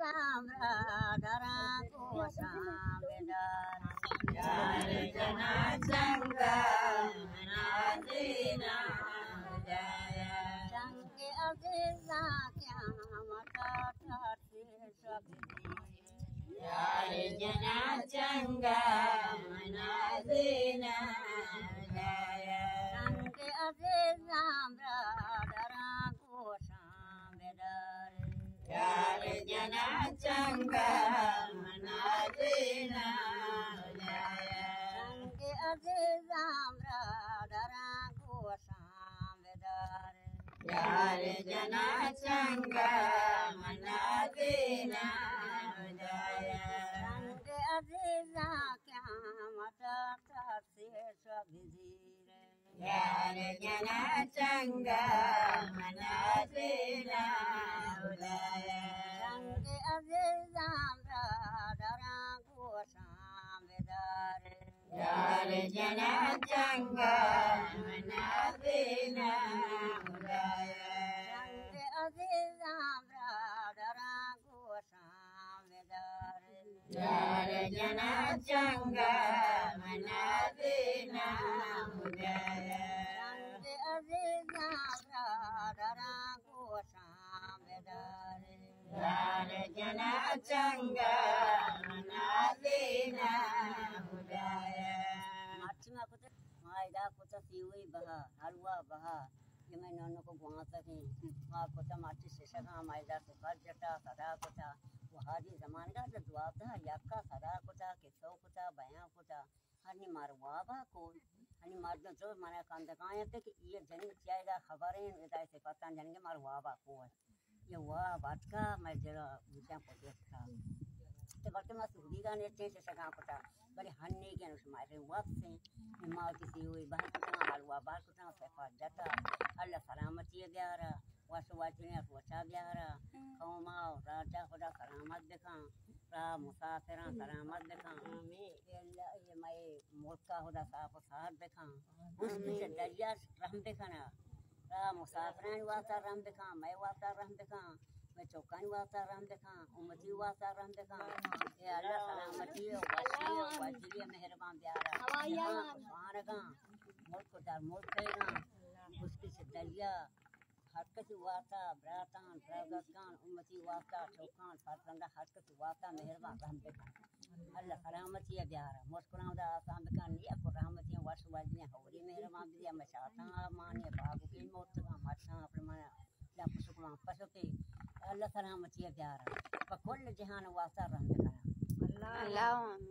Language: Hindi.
साम्रा डरा को सामेदार यार जना चंगा मनाजीना जाया चंगे अजीजा क्या मता ठाठे सब यार जना चंगा मनाजीना जाया चंगे अजीजा डरा को सामेदार यार जना चंगा मनाजीना जाया चंगे अजीजा डरा को सामेदार यार जना चंगा मनाजीना जाया चंगे अजीजा क्या मता ठाठे सब यार जना चंगा मनाजीना जाया चंगे अजीजा डरा को सामेदार यार जना चंगा मनाजीना जाया चंगे अजीजा डरा को सामेदार यार जना चंगा मनाजीना जाया चंगे अजीजा डरा को सामेदार यार जना चंगा मनाजीना जाया माछिमा कुछ मायदा कुछ सीवी बहा हलवा बहा ये मैं नन्नों को गुआ सके वहाँ कुछ माची से सका मायदा से कर जटा सदा कुछ वो हाजी जमान का जो दुआ था यक्का सदा कुछ के सौ कुछ बयां कुछ हनी मार वाबा को हनी मार जो माने कांद काया थे कि ये जन चाहेगा खबरें इधर से पता जन के मार वाबा को है ये वाह बात का मैं जरा ऊंचा पहुंच था तो बल्कि मैं सुधी का नेचे से सका पता बड़े हन्ने के अनुसार मारे वक्त से माँ किसी हुई बाहर कुछ हलवा बाहर कुछ से फाट जाता अल्लाह सलामती ग्यारह वासुवाचने वचा ग्यारह कौमा राजा खुदा सलामत देखा रा मुसाफिरा सलामत देखा ये मैं मुल्का खुदा साफ साथ देखा उसकी से दरिया रहम देखा ना रा मुसाफिरा वास्ता रहम देखा मैं वास्ता रहम देखा मैं चौकान वास्ता रहम देखा उम्मती वास्ता रहम देखा ये अल्लाह सलामती वजीर मेहरबान प्यारा सुभानका मुल्क दार मुल्क करेगा उसकी से दरिया हरकत वास्ता बरातान प्रगतकान उम्मती वास्ता चौकान फरसंदा हरकत वास्ता मेहरबान रहम देखा अल्लाह सलामती है प्यारा मुस्कुराओ दा आसान का निया को रहमती वर्ष वाजने होरी मेहरबान दिया मैं चाहता मानिए बाबू की मौत का मरसा अपने माया ला पसुकमा पसुके अल्लाह सलामती है प्यारा पर कुल जहान वास्ता रहम देखा अल्लाह